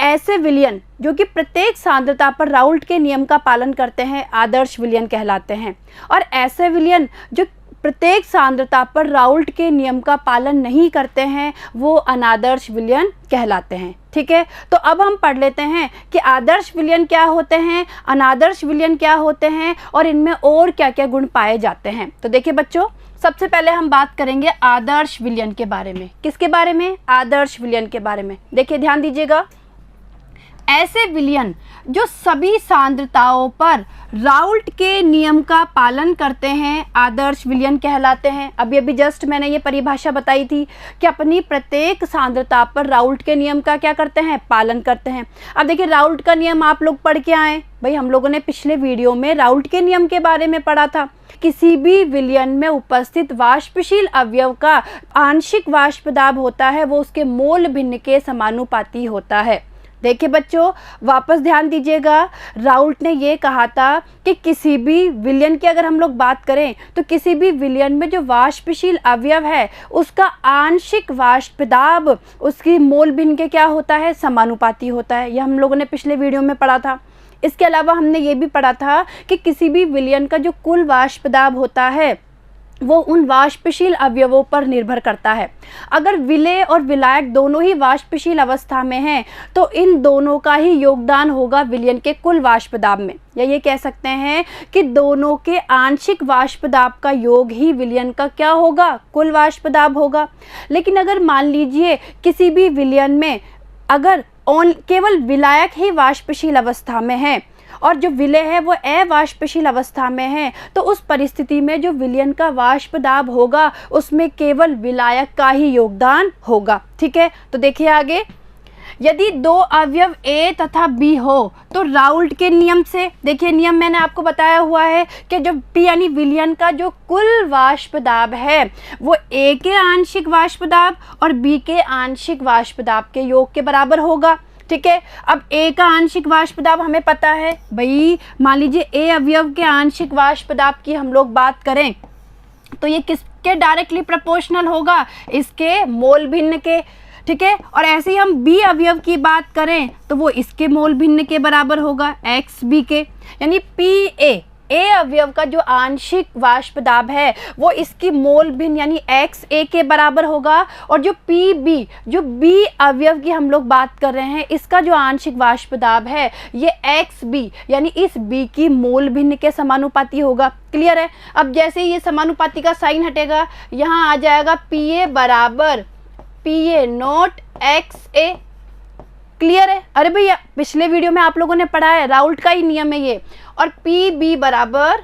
ऐसे विलयन जो कि प्रत्येक सांद्रता पर राउल्ट के नियम का पालन करते हैं आदर्श विलयन कहलाते हैं, और ऐसे विलयन जो प्रत्येक सांद्रता पर राउल्ट के नियम का पालन नहीं करते हैं वो अनादर्श विलयन कहलाते हैं। ठीक है, तो अब हम पढ़ लेते हैं कि आदर्श विलयन क्या होते हैं, अनादर्श विलयन क्या होते हैं और इनमें और क्या क्या गुण पाए जाते हैं। तो देखिए बच्चों, सबसे पहले हम बात करेंगे आदर्श विलयन के बारे में। किसके बारे में? आदर्श विलयन के बारे में। देखिए ध्यान दीजिएगा, ऐसे विलयन जो सभी सांद्रताओं पर राउल्ट के नियम का पालन करते हैं आदर्श विलयन कहलाते हैं। अभी जस्ट मैंने ये परिभाषा बताई थी कि अपनी प्रत्येक सांद्रता पर राउल्ट के नियम का क्या करते हैं? पालन करते हैं। अब देखिए, राउल्ट का नियम आप लोग पढ़ के आए भाई, हम लोगों ने पिछले वीडियो में राउल्ट के नियम के बारे में पढ़ा था। किसी भी विलयन में उपस्थित वाष्पशील अवयव का आंशिक वाष्प दाब होता है वो उसके मोल भिन्न के समानुपाती होता है। देखिए बच्चों, वापस ध्यान दीजिएगा, राउल्ट ने ये कहा था कि किसी भी विलयन की अगर हम लोग बात करें तो किसी भी विलयन में जो वाष्पशील अवयव है उसका आंशिक वाष्प दाब उसकी मोल भिन्न के क्या होता है? समानुपाती होता है। यह हम लोगों ने पिछले वीडियो में पढ़ा था। इसके अलावा हमने ये भी पढ़ा था कि किसी भी विलयन का जो कुल वाष्प दाब होता है वो उन वाष्पशील अवयवों पर निर्भर करता है। अगर विलेय और विलायक दोनों ही वाष्पशील अवस्था में हैं तो इन दोनों का ही योगदान होगा विलयन के कुल वाष्प दाब में, या ये कह सकते हैं कि दोनों के आंशिक वाष्प दाब का योग ही विलयन का क्या होगा? कुल वाष्प दाब होगा। लेकिन अगर मान लीजिए किसी भी विलयन में अगर केवल विलायक ही वाष्पशील अवस्था में है और जो विलेय है वो अवाष्पशील अवस्था में है, तो उस परिस्थिति में जो विलयन का वाष्प दाब होगा उसमें केवल विलायक का ही योगदान होगा। ठीक है, तो देखिए आगे, यदि दो अवयव A तथा B हो तो राउल्ट के नियम से, देखिए नियम मैंने आपको बताया हुआ है कि जो P यानी विलयन का जो कुल वाष्प दाब है वो A के आंशिक वाष्प दाब और B के आंशिक वाष्प दाब के योग के बराबर होगा। ठीक है, अब A का आंशिक वाष्प दाब हमें पता है भाई, मान लीजिए A अवयव के आंशिक वाष्प दाब की हम लोग बात करें तो ये किसके डायरेक्टली प्रोपोर्शनल होगा? इसके मोल भिन्न के। ठीक है, और ऐसे ही हम B अवयव की बात करें तो वो इसके मोल भिन्न के बराबर होगा, XB के। यानी A अवयव का जो आंशिक वाष्प दाब है वो इसकी मोल भिन्न यानी XA के बराबर होगा, और जो PB जो B अवयव की हम लोग बात कर रहे हैं इसका जो आंशिक वाष्प दाब है ये XB यानी इस B की मोल भिन्न के समानुपाती होगा। क्लियर है? अब जैसे ही ये समानुपाती का साइन हटेगा यहाँ आ जाएगा PA बराबर PA नोट XA। क्लियर है? अरे भैया, पिछले वीडियो में आप लोगों ने पढ़ा है, राउल्ट का ही नियम है ये। और PB बराबर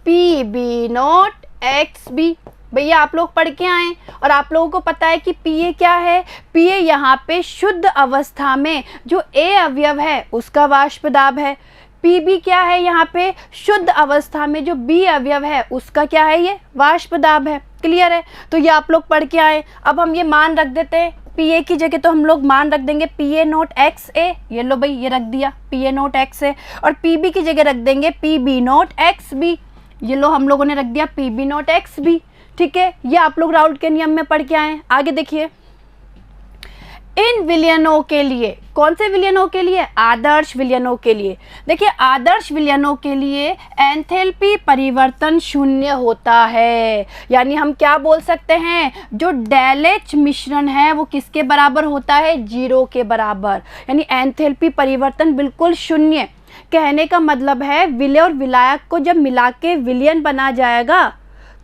PB नोट XB, भैया आप लोग पढ़ के आए और आप लोगों को पता है कि PA क्या है? PA यहाँ पे शुद्ध अवस्था में जो A अवयव है उसका वाष्प दाब है। PB क्या है? यहाँ पे शुद्ध अवस्था में जो B अवयव है उसका क्या है? ये वाष्प दाब है। क्लियर है? तो ये आप लोग पढ़ के आए। अब हम ये मान रख देते हैं, PA की जगह तो हम लोग मान रख देंगे PA नोट XA, ये लो भाई ये रख दिया PA नोट XA, और PB की जगह रख देंगे PB नोट XB, ये लो हम लोगों ने रख दिया PB नोट XB। ठीक है, ये आप लोग राउल्ट के नियम में पढ़ के आए। आगे देखिए, इन विलयनों के लिए, कौन से विलयनों के लिए? आदर्श विलयनों के लिए। देखिए आदर्श विलयनों के लिए एंथैल्पी परिवर्तन शून्य होता है, यानी हम क्या बोल सकते हैं, जो डेल H मिश्रण है वो किसके बराबर होता है? 0 के बराबर, यानी एंथैल्पी परिवर्तन बिल्कुल शून्य। कहने का मतलब है विलेय और विलायक को जब मिला के विलयन बना जाएगा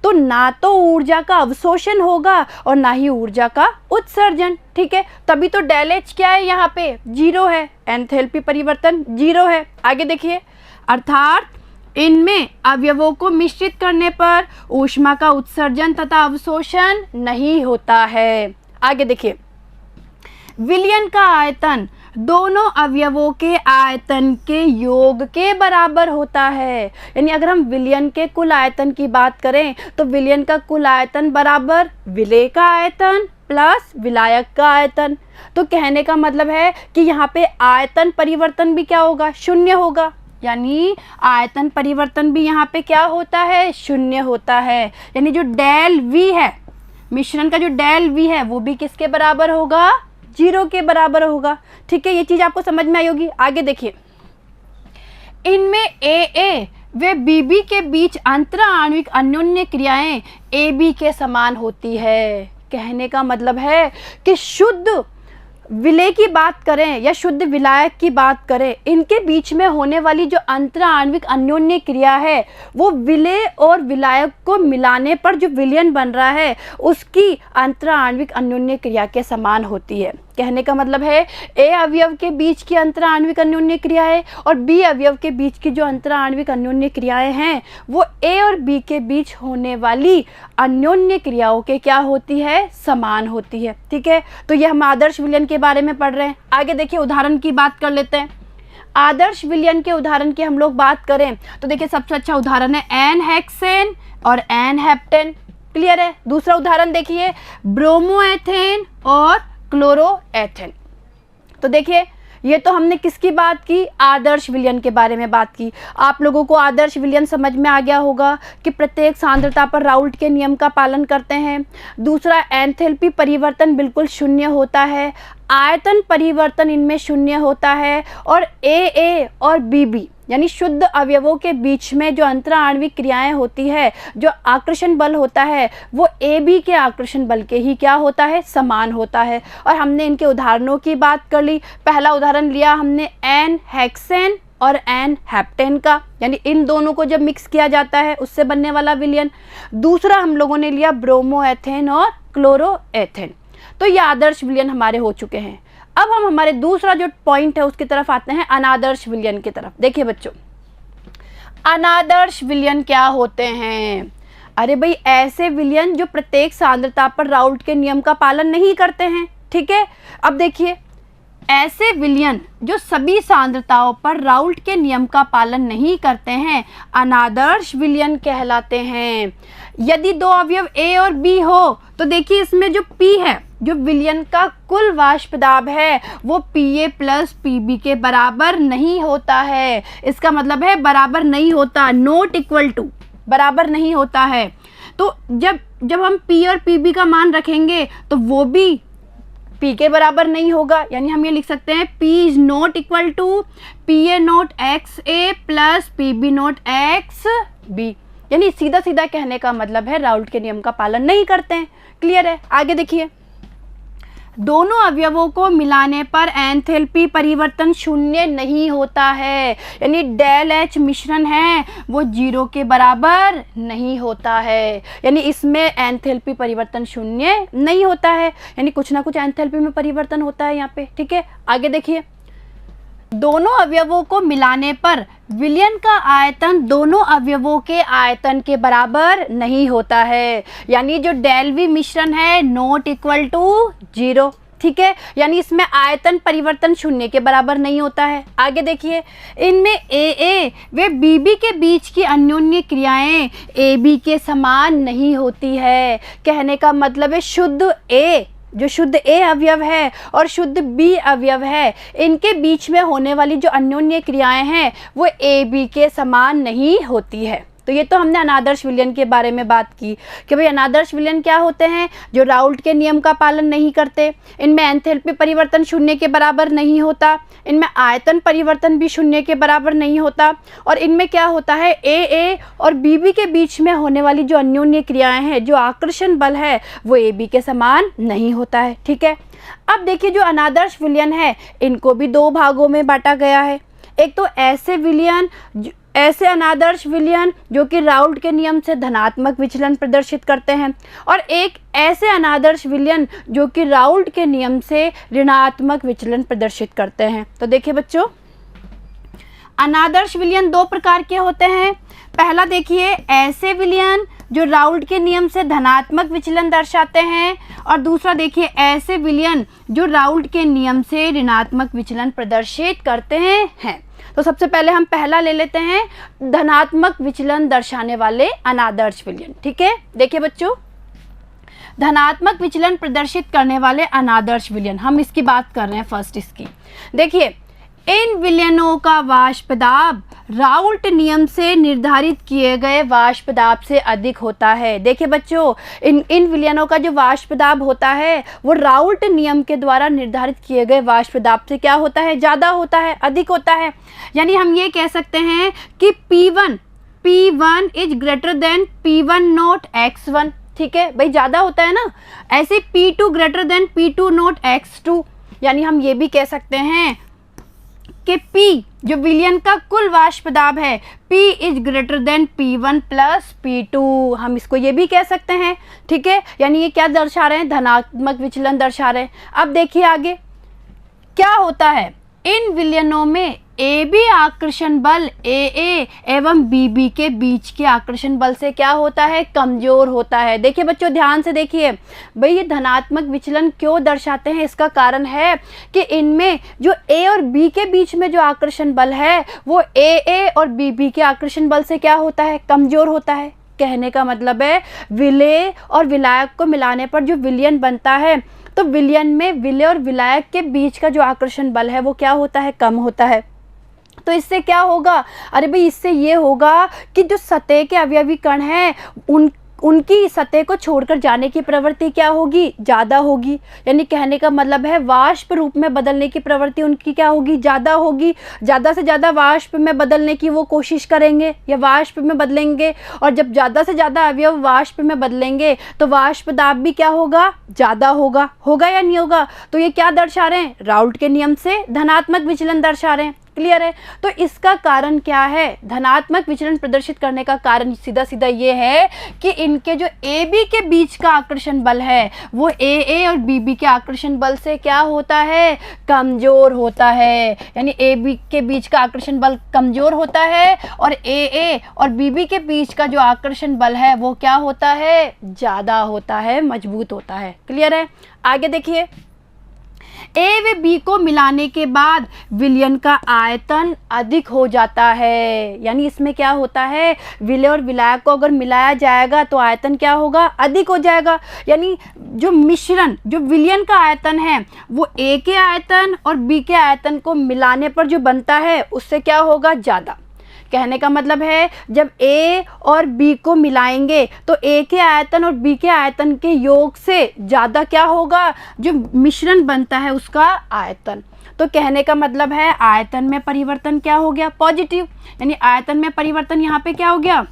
तो ना तो ऊर्जा का अवशोषण होगा और ना ही ऊर्जा का उत्सर्जन। ठीक है, तभी तो डेल H क्या है? यहाँ पे 0 है, एंथैल्पी परिवर्तन 0 है। आगे देखिए, अर्थात इनमें अवयवों को मिश्रित करने पर ऊष्मा का उत्सर्जन तथा अवशोषण नहीं होता है। आगे देखिए, विलयन का आयतन दोनों अवयवों के आयतन के योग के बराबर होता है। यानी अगर हम विलयन के कुल आयतन की बात करें तो विलयन का कुल आयतन बराबर विलेय का आयतन प्लस विलायक का आयतन। तो कहने का मतलब है कि यहाँ पे आयतन परिवर्तन भी क्या होगा? शून्य होगा, यानी आयतन परिवर्तन भी यहाँ पे क्या होता है? शून्य होता है। यानी जो डेल V है, मिश्रण का जो डेल V है वो भी किसके बराबर होगा? 0 के बराबर होगा। ठीक है, ये चीज़ आपको समझ में आई होगी। आगे देखिए, इनमें AA व BB के बीच अंतरा आणविक अन्योन्य क्रियाएं AB के समान होती है। कहने का मतलब है कि शुद्ध विलय की बात करें या शुद्ध विलायक की बात करें, इनके बीच में होने वाली जो अंतरा आणविक अन्योन्य क्रिया है वो विलय और विलायक को मिलाने पर जो विलयन बन रहा है उसकी अंतरा आणविक अन्योन्य क्रिया के समान होती है। कहने का मतलब है A अवयव के बीच की अंतरा आणविक अन्योन्य क्रियाएं और B अवयव के बीच की जो अंतरा आणविक अन्योन्य क्रियाएं हैं वो A और B के बीच होने वाली अन्योन्य क्रियाओं के क्या होती है, समान होती है। ठीक है, तो ये हम आदर्श विलयन के बारे में पढ़ रहे हैं। आगे देखिए, उदाहरण की बात कर लेते हैं। आदर्श विलयन के उदाहरण की हम लोग बात करें तो देखिए, सबसे अच्छा उदाहरण है एन हेक्सेन और एन हेप्टेन। क्लियर है। दूसरा उदाहरण देखिए, ब्रोमोएथेन और क्लोरोएथेन। तो देखिए, ये तो हमने किसकी बात की, आदर्श विलयन के बारे में बात की। आप लोगों को आदर्श विलयन समझ में आ गया होगा कि प्रत्येक सांद्रता पर राउल्ट के नियम का पालन करते हैं। दूसरा, एंथैल्पी परिवर्तन बिल्कुल शून्य होता है, आयतन परिवर्तन इनमें शून्य होता है, और AA और BB यानी शुद्ध अवयवों के बीच में जो अंतरा आणविक क्रियाएं होती है, जो आकर्षण बल होता है वो AB के आकर्षण बल के ही क्या होता है, समान होता है। और हमने इनके उदाहरणों की बात कर ली। पहला उदाहरण लिया हमने एन हेक्सेन और एन हेप्टेन का, यानी इन दोनों को जब मिक्स किया जाता है उससे बनने वाला विलयन। दूसरा हम लोगों ने लिया ब्रोमोएथेन और क्लोरोएथेन। तो ये आदर्श विलयन हमारे हो चुके हैं। अब हम हमारे दूसरा जो पॉइंट है उसकी तरफ आते हैं, अनादर्श विलयन की तरफ। देखिए बच्चों, अनादर्श विलयन क्या होते हैं? अरे भाई, ऐसे विलयन जो प्रत्येक सांद्रता पर राउल्ट के नियम का पालन नहीं करते हैं। ठीक है, अब देखिए, ऐसे विलयन जो सभी सांद्रताओं पर राउल्ट के नियम का पालन नहीं करते हैं अनादर्श विलयन कहलाते हैं। यदि दो अवयव A और B हो तो देखिए, इसमें जो P है, जो विलयन का कुल वाष्प दाब है, वो PA प्लस PB के बराबर नहीं होता है। इसका मतलब है बराबर नहीं होता, नॉट इक्वल टू, बराबर नहीं होता है। तो जब हम P और PB का मान रखेंगे तो वो भी P के बराबर नहीं होगा। यानी हम ये लिख सकते हैं P is not equal to PA not XA plus PB not XB। यानी सीधा सीधा कहने का मतलब है राउल्ट के नियम का पालन नहीं करते हैं। क्लियर है। आगे देखिए, दोनों अवयवों को मिलाने पर एंथैल्पी परिवर्तन शून्य नहीं होता है। यानी डेल H मिश्रण है वो 0 के बराबर नहीं होता है। यानी इसमें एंथैल्पी परिवर्तन शून्य नहीं होता है, यानी कुछ ना कुछ एंथैल्पी में परिवर्तन होता है यहाँ पे। ठीक है, आगे देखिए, दोनों अवयवों को मिलाने पर विलयन का आयतन दोनों अवयवों के आयतन के बराबर नहीं होता है। यानी जो डेल V मिश्रण है नॉट इक्वल टू 0। ठीक है, यानी इसमें आयतन परिवर्तन शून्य के बराबर नहीं होता है। आगे देखिए, इनमें AA व BB के बीच की अन्योन्य क्रियाएं AB के समान नहीं होती है। कहने का मतलब है शुद्ध A, जो शुद्ध A अवयव है और शुद्ध B अवयव है, इनके बीच में होने वाली जो अन्योन्य क्रियाएं हैं वो AB के समान नहीं होती है। तो ये तो हमने अनादर्श विलयन के बारे में बात की कि भाई अनादर्श विलयन क्या होते हैं, जो राउल्ट के नियम का पालन नहीं करते। इनमें एंथैल्पी परिवर्तन शून्य के बराबर नहीं होता, इनमें आयतन परिवर्तन भी शून्य के बराबर नहीं होता, और इनमें क्या होता है, AA और BB के बीच में होने वाली जो अन्योन्य क्रियाएं हैं, जो आकर्षण बल है, वो AB के समान नहीं होता है। ठीक है, अब देखिए, जो अनादर्श विलयन है इनको भी दो भागों में बांटा गया है। एक तो ऐसे अनादर्श विलयन जो कि राउल्ट के नियम से धनात्मक विचलन प्रदर्शित करते हैं, और एक ऐसे अनादर्श विलयन जो कि राउल्ट के नियम से ऋणात्मक विचलन प्रदर्शित करते हैं। तो देखिए बच्चों, अनादर्श विलयन दो प्रकार के होते हैं। पहला देखिए, ऐसे विलयन जो राउल्ट के नियम से धनात्मक विचलन दर्शाते हैं, और दूसरा देखिए, ऐसे विलयन जो राउल्ट के नियम से ऋणात्मक विचलन प्रदर्शित करते हैं। तो सबसे पहले हम पहला ले लेते हैं, धनात्मक विचलन दर्शाने वाले अनादर्श विलयन। ठीक है, देखिए बच्चों, धनात्मक विचलन प्रदर्शित करने वाले अनादर्श विलयन, हम इसकी बात कर रहे हैं फर्स्ट इसकी। देखिए, इन विलयनों का वाष्प दाब राउल्ट नियम से निर्धारित किए गए वाष्प दाब से अधिक होता है। देखिए बच्चों, इन विलयनों का जो वाष्प दाब होता है वो राउल्ट नियम के द्वारा निर्धारित किए गए वाष्प दाब से क्या होता है, ज़्यादा होता है, अधिक होता है। यानी हम ये कह सकते हैं कि P1 is greater than P1 note X1। ठीक है भाई, ज़्यादा होता है ना। ऐसे P2 greater than P2 note X2। यानी हम ये भी कह सकते हैं कि P जो विलयन का कुल वाष्प दाब है, P is greater than P1 plus P2। हम इसको ये भी कह सकते हैं। ठीक है, यानी ये क्या दर्शा रहे हैं, धनात्मक विचलन दर्शा रहे हैं। अब देखिए आगे क्या होता है, इन विलयनों में AB आकर्षण बल AA एवं BB के बीच के आकर्षण बल से क्या होता है, कमजोर होता है। देखिए बच्चों, ध्यान से देखिए भाई, ये धनात्मक विचलन क्यों दर्शाते हैं, इसका कारण है कि इनमें जो A और B के बीच में जो आकर्षण बल है वो AA और BB के आकर्षण बल से क्या होता है, कमजोर होता है। कहने का मतलब है विलेय और विलायक को मिलाने पर जो विलयन बनता है, तो विलयन में विलेय और विलायक के बीच का जो आकर्षण बल है वो क्या होता है, कम होता है। तो इससे क्या होगा, अरे भाई इससे ये होगा कि जो सतह के अवयवी कण हैं उनकी सतह को छोड़कर जाने की प्रवृत्ति क्या होगी, ज़्यादा होगी। यानी कहने का मतलब है वाष्प रूप में बदलने की प्रवृत्ति उनकी क्या होगी, ज़्यादा होगी। ज़्यादा से ज़्यादा वाष्प में बदलने की वो कोशिश करेंगे या वाष्प में बदलेंगे, और जब ज़्यादा से ज़्यादा अवयव वाष्प में बदलेंगे तो वाष्प दाब भी क्या होगा, ज़्यादा होगा या नहीं होगा। तो ये क्या दर्शा रहे हैं, राउल्ट के नियम से धनात्मक विचलन दर्शा रहे हैं। क्लियर है। तो इसका कारण क्या है, धनात्मक विचलन प्रदर्शित करने का कारण सीधा सीधा ये है कि इनके जो AB के बीच का आकर्षण बल है वो AA और BB के आकर्षण बल से क्या होता है, कमजोर होता है। यानी AB के बीच का आकर्षण बल कमजोर होता है और AA और BB के बीच का जो आकर्षण बल है वो क्या होता है, ज़्यादा होता है, मजबूत होता है। क्लियर है। आगे देखिए, A व B को मिलाने के बाद विलयन का आयतन अधिक हो जाता है। यानी इसमें क्या होता है, विलेय और विलायक को अगर मिलाया जाएगा तो आयतन क्या होगा, अधिक हो जाएगा। यानी जो मिश्रण, जो विलयन का आयतन है वो A के आयतन और B के आयतन को मिलाने पर जो बनता है उससे क्या होगा, ज़्यादा। कहने का मतलब है जब A और B को मिलाएंगे तो A के आयतन और B के आयतन के योग से ज़्यादा क्या होगा, जो मिश्रण बनता है उसका आयतन। तो कहने का मतलब है आयतन में परिवर्तन क्या हो गया, पॉजिटिव। यानी आयतन में परिवर्तन यहाँ पे क्या हो गया,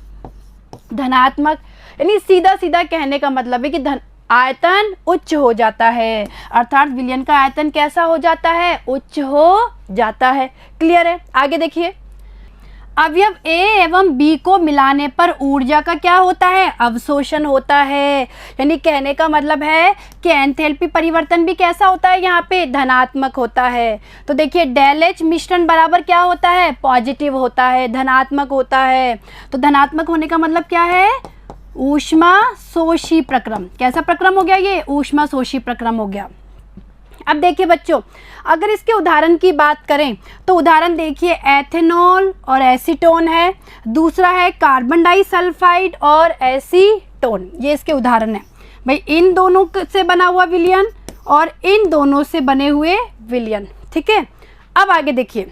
धनात्मक। यानी सीधा सीधा कहने का मतलब है कि आयतन उच्च हो जाता है, अर्थात विलयन का आयतन कैसा हो जाता है, उच्च हो जाता है। क्लियर है। आगे देखिए, अवयव A एवं B को मिलाने पर ऊर्जा का क्या होता है, अवशोषण होता है। यानी कहने का मतलब है कि एंथैल्पी परिवर्तन भी कैसा होता है, यहाँ पे धनात्मक होता है। तो देखिए डेल H मिश्रण बराबर क्या होता है, पॉजिटिव होता है, धनात्मक होता है। तो धनात्मक होने का मतलब क्या है, ऊष्मा शोषी प्रक्रम। कैसा प्रक्रम हो गया ये, ऊष्मा शोषी प्रक्रम हो गया। अब देखिए बच्चों, अगर इसके उदाहरण की बात करें तो उदाहरण देखिए, एथेनॉल और एसीटोन है, दूसरा है कार्बन डाइसल्फाइड और एसीटोन। ये इसके उदाहरण है भाई, इन दोनों से बना हुआ विलयन और इन दोनों से बने हुए विलयन। ठीक है। अब आगे देखिए,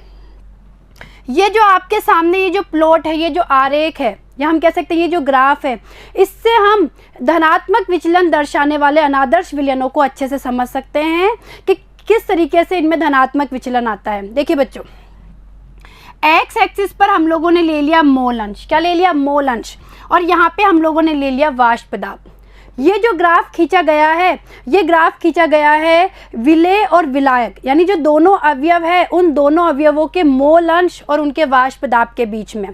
ये जो आपके सामने ये जो प्लॉट है, ये जो आरेख है, या हम कह सकते हैं ये जो ग्राफ है, इससे हम धनात्मक विचलन दर्शाने वाले अनादर्श विलयनों को अच्छे से समझ सकते हैं कि किस तरीके से इनमें धनात्मक विचलन आता है। देखिए बच्चों, एक्स एक्सिस पर हम लोगों ने ले लिया मोल अंश, क्या ले लिया, मोल अंश, और यहाँ पे हम लोगों ने ले लिया वाष्प दाब। ये जो ग्राफ खींचा गया है, ये ग्राफ खींचा गया है विलेय और विलायक, यानी जो दोनों अवयव है उन दोनों अवयवों के मोल अंश और उनके वाष्प दाब के बीच में।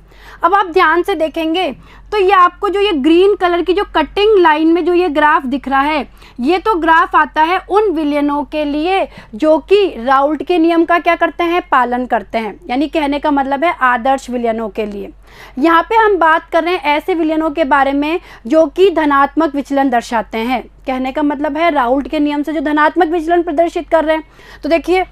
अब आप ध्यान से देखेंगे तो ये आपको जो ये ग्रीन कलर की जो कटिंग लाइन में जो ये ग्राफ दिख रहा है, ये तो ग्राफ आता है उन विलयनों के लिए जो कि राउल्ट के नियम का क्या करते हैं, पालन करते हैं। यानी कहने का मतलब है आदर्श विलयनों के लिए। यहाँ पे हम बात कर रहे हैं ऐसे विलयनों के बारे में जो कि धनात्मक विचलन दर्शाते हैं। कहने का मतलब है राउल्ट के नियम से जो धनात्मक विचलन प्रदर्शित कर रहे हैं, तो देखिए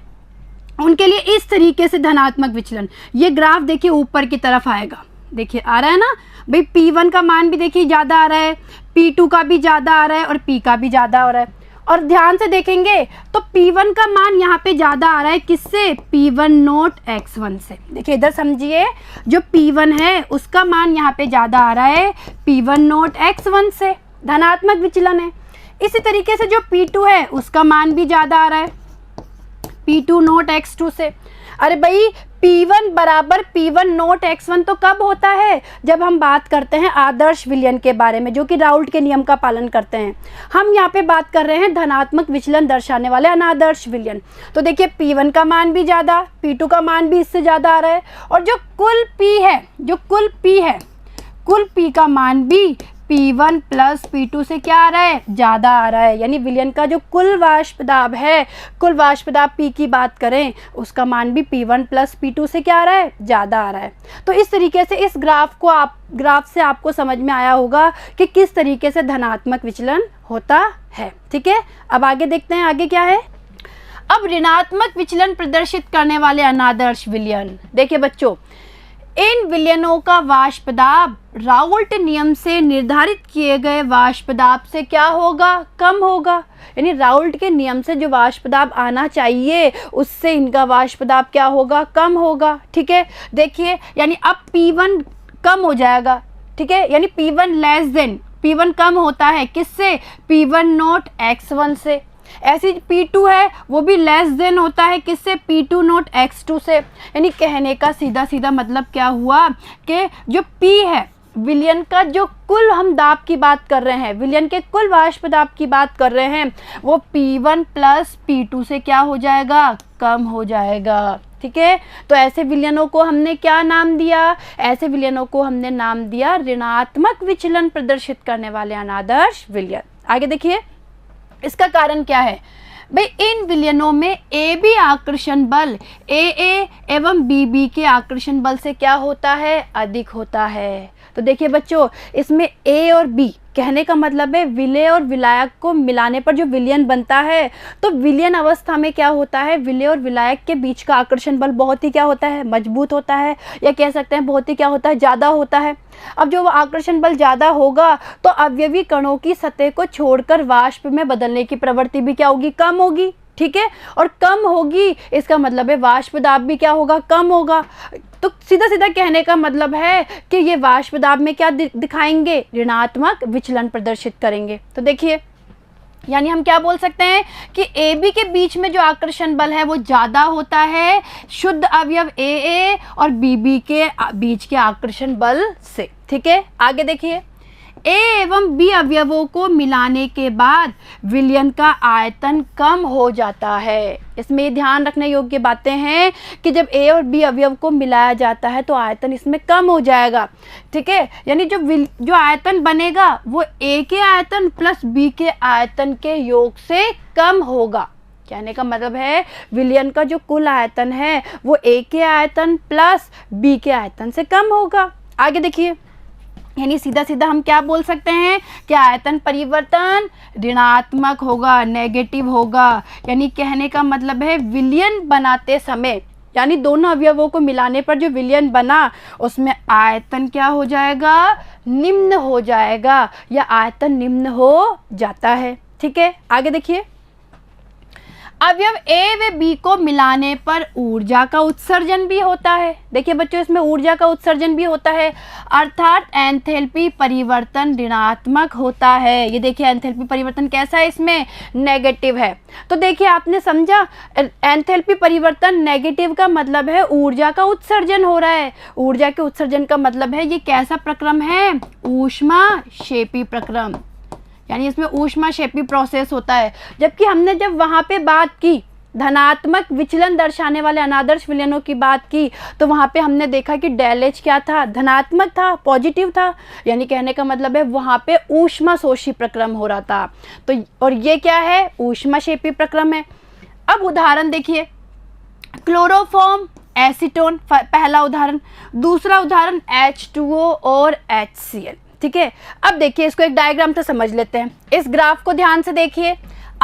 उनके लिए इस तरीके से धनात्मक विचलन, ये ग्राफ देखिए ऊपर की तरफ आएगा। देखिए आ रहा है ना भाई, P1 का मान भी देखिए ज़्यादा आ रहा है, P2 का भी ज़्यादा आ रहा है और P का भी ज़्यादा आ रहा है। और ध्यान से देखेंगे तो P1 का मान यहाँ पे ज़्यादा आ रहा है किससे, P1 नोट X1 से। देखिए इधर समझिए, जो P1 है उसका मान यहाँ पे ज़्यादा आ रहा है P1 नोट X1 से, धनात्मक विचलन है। इसी तरीके से जो P2 है उसका मान भी ज़्यादा आ रहा है P2 नोट X2 से। अरे भाई P1 बराबर P1 नोट X1 तो कब होता है, जब हम बात करते हैं आदर्श विलयन के बारे में, जो कि राउल्ट के नियम का पालन करते हैं। हम यहाँ पे बात कर रहे हैं धनात्मक विचलन दर्शाने वाले अनादर्श विलयन। तो देखिए P1 का मान भी ज़्यादा, P2 का मान भी इससे ज़्यादा आ रहा है, और जो कुल P का मान भी P1 प्लस P2 से क्या आ रहा है, ज़्यादा आ रहा है। यानी विलयन का जो कुल वाष्प दाब है, कुल वाष्प दाब P की बात करें, उसका मान भी P1 प्लस P2 से क्या आ रहा है, ज़्यादा आ रहा है। तो इस तरीके से इस ग्राफ से आपको समझ में आया होगा कि किस तरीके से धनात्मक विचलन होता है। ठीक है, अब आगे देखते हैं आगे क्या है। अब ऋणात्मक विचलन प्रदर्शित करने वाले अनादर्श विलयन। देखिए बच्चों, इन विलयनों का वाष्प दाब राउल्ट नियम से निर्धारित किए गए वाष्प दाब से क्या होगा, कम होगा। यानी राउल्ट के नियम से जो वाष्प दाब आना चाहिए उससे इनका वाष्प दाब क्या होगा, कम होगा। ठीक है, देखिए यानी अब P1 कम हो जाएगा। ठीक है, यानी P1 कम होता है किससे, P1 नोट X1 से। ऐसी P2 है वो भी लेस देन होता है किससे, P2 नोट X2 से। यानी कहने का सीधा सीधा मतलब क्या हुआ कि जो P है विलयन का, जो कुल हम दाब की बात कर रहे हैं, विलयन के कुल वाष्प दाब की बात कर रहे हैं, वो P1 प्लस P2 से क्या हो जाएगा, कम हो जाएगा। ठीक है, तो ऐसे विलयनों को हमने क्या नाम दिया, ऐसे विलयनों को हमने नाम दिया ऋणात्मक विचलन प्रदर्शित करने वाले अनादर्श विलयन। आगे देखिए, इसका कारण क्या है भाई, इन विलयनों में AB आकर्षण बल AA एवं BB के आकर्षण बल से क्या होता है, अधिक होता है। तो देखिए बच्चों, इसमें A और B कहने का मतलब है विलेय और विलायक को मिलाने पर जो विलयन बनता है, तो विलयन अवस्था में क्या होता है, विलेय और विलायक के बीच का आकर्षण बल बहुत ही क्या होता है, मजबूत होता है, या कह सकते हैं बहुत ही क्या होता है, ज़्यादा होता है। अब जो आकर्षण बल ज़्यादा होगा तो अवयवी कणों की सतह को छोड़कर वाष्प में बदलने की प्रवृत्ति भी क्या होगी, कम होगी। ठीक है, और कम होगी इसका मतलब है वाष्प दाब भी क्या होगा, कम होगा। तो सीधा सीधा कहने का मतलब है कि ये वाष्प दाब में क्या दिखाएंगे, ऋणात्मक विचलन प्रदर्शित करेंगे। तो देखिए, यानी हम क्या बोल सकते हैं कि AB के बीच में जो आकर्षण बल है वो ज़्यादा होता है शुद्ध अवयव AA और BB के बीच के आकर्षण बल से। ठीक है, आगे देखिए, A एवं B अवयवों को मिलाने के बाद विलयन का आयतन कम हो जाता है। इसमें ध्यान रखने योग्य बातें हैं कि जब A और B अवयव को मिलाया जाता है तो आयतन इसमें कम हो जाएगा। ठीक है, यानी जो आयतन बनेगा वो A के आयतन प्लस B के आयतन के योग से कम होगा। कहने का मतलब है विलयन का जो कुल आयतन है वो A के आयतन प्लस B के आयतन से कम होगा। आगे देखिए, यानी सीधा सीधा हम क्या बोल सकते हैं कि आयतन परिवर्तन ऋणात्मक होगा, नेगेटिव होगा। यानी कहने का मतलब है विलयन बनाते समय, यानी दोनों अवयवों को मिलाने पर जो विलयन बना उसमें आयतन क्या हो जाएगा, निम्न हो जाएगा, या आयतन निम्न हो जाता है। ठीक है, आगे देखिए, अवयव A व B को मिलाने पर ऊर्जा का उत्सर्जन भी होता है। देखिए बच्चों, इसमें ऊर्जा का उत्सर्जन भी होता है, अर्थात एंथैल्पी परिवर्तन ऋणात्मक होता है। ये देखिए एंथैल्पी परिवर्तन कैसा है, इसमें नेगेटिव है। तो देखिए आपने समझा, एंथैल्पी परिवर्तन नेगेटिव का मतलब है ऊर्जा का उत्सर्जन हो रहा है। ऊर्जा के उत्सर्जन का मतलब है ये कैसा प्रक्रम है, ऊष्माक्षेपी प्रक्रम, यानी इसमें ऊष्माक्षेपी प्रोसेस होता है। जबकि हमने जब वहाँ पे बात की धनात्मक विचलन दर्शाने वाले अनादर्श विलयनों की बात की, तो वहाँ पे हमने देखा कि डेल एच क्या था, धनात्मक था, पॉजिटिव था। यानी कहने का मतलब है वहाँ पे ऊष्माशोषी प्रक्रम हो रहा था। तो और ये क्या है, ऊष्माक्षेपी प्रक्रम है। अब उदाहरण देखिए, क्लोरोफॉर्म एसीटोन पहला उदाहरण, दूसरा उदाहरण H2O और HCl। ठीक है, अब देखिए इसको एक डायग्राम से समझ लेते हैं। इस ग्राफ को ध्यान से देखिए,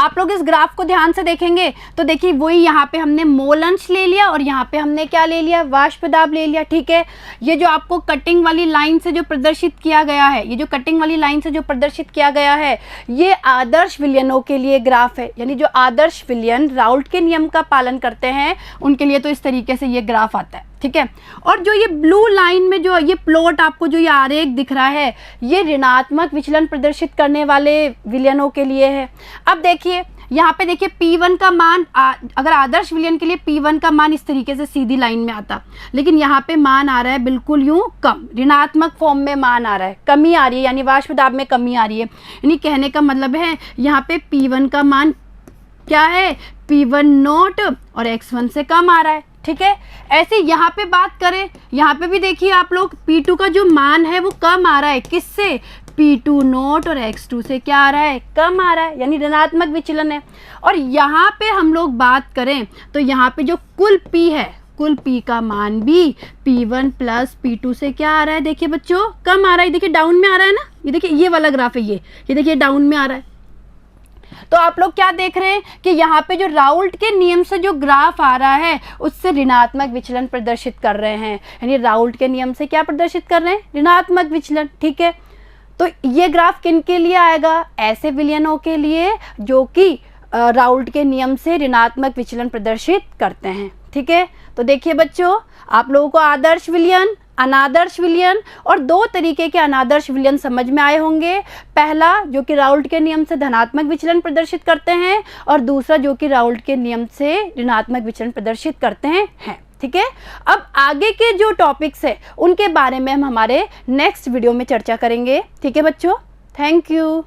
आप लोग इस ग्राफ को ध्यान से देखेंगे तो देखिए वही यहाँ पे हमने मोल अंश ले लिया और यहाँ पे हमने क्या ले लिया, वाष्प दाब ले लिया। ठीक है, ये जो आपको कटिंग वाली लाइन से जो प्रदर्शित किया गया है, ये जो कटिंग वाली लाइन से जो प्रदर्शित किया गया है, ये आदर्श विलयनों के लिए ग्राफ है। यानी जो आदर्श विलयन राउल्ट के नियम का पालन करते हैं उनके लिए तो इस तरीके से ये ग्राफ आता है। ठीक है, और जो ये ब्लू लाइन में जो ये प्लॉट आपको जो ये आरेख दिख रहा है, ये ऋणात्मक विचलन प्रदर्शित करने वाले विलयनों के लिए है। अब देखिए यहाँ पे देखिए P1 का मान अगर आदर्श विलयन के लिए P1 का मान इस तरीके से सीधी लाइन में आता, लेकिन यहाँ पे मान आ रहा है बिल्कुल यूं कम, ऋणात्मक फॉर्म में मान आ रहा है, कमी आ रही है, यानी वाष्प दाब में कमी आ रही है। यानी कहने का मतलब है यहाँ पे P1 का मान क्या है, P1 नोट और X1 से कम आ रहा है। ठीक है, ऐसे यहाँ पे बात करें, यहाँ पे भी देखिए आप लोग P2 का जो मान है वो कम आ रहा है, किससे, P2 नोट और X2 से क्या आ रहा है, कम आ रहा है, यानी ऋणात्मक विचलन है। और यहाँ पे हम लोग बात करें तो यहाँ पे जो कुल P है, कुल P का मान भी P1 प्लस P2 से क्या आ रहा है, देखिए बच्चों कम आ रहा है। देखिए डाउन में आ रहा है ना, ये देखिए ये वाला ग्राफ है, ये देखिए डाउन में आ रहा है। तो आप लोग क्या देख रहे हैं कि यहाँ पे जो राउल्ट के नियम से जो ग्राफ आ रहा है उससे ऋणात्मक विचलन प्रदर्शित कर रहे हैं, यानी राउल्ट के नियम से क्या प्रदर्शित कर रहे हैं, ऋणात्मक विचलन। ठीक है, तो ये ग्राफ किन के लिए आएगा, ऐसे विलयनों के लिए जो कि राउल्ट के नियम से ऋणात्मक विचलन प्रदर्शित करते हैं। ठीक है, तो देखिए बच्चों, आप लोगों को आदर्श विलयन, अनादर्श विलयन और दो तरीके के अनादर्श विलयन समझ में आए होंगे। पहला जो कि राउल्ट के नियम से धनात्मक विचलन प्रदर्शित करते हैं और दूसरा जो कि राउल्ट के नियम से ऋणात्मक विचलन प्रदर्शित करते हैं। ठीक है, अब आगे के जो टॉपिक्स है उनके बारे में हम हमारे नेक्स्ट वीडियो में चर्चा करेंगे। ठीक है बच्चों, थैंक यू।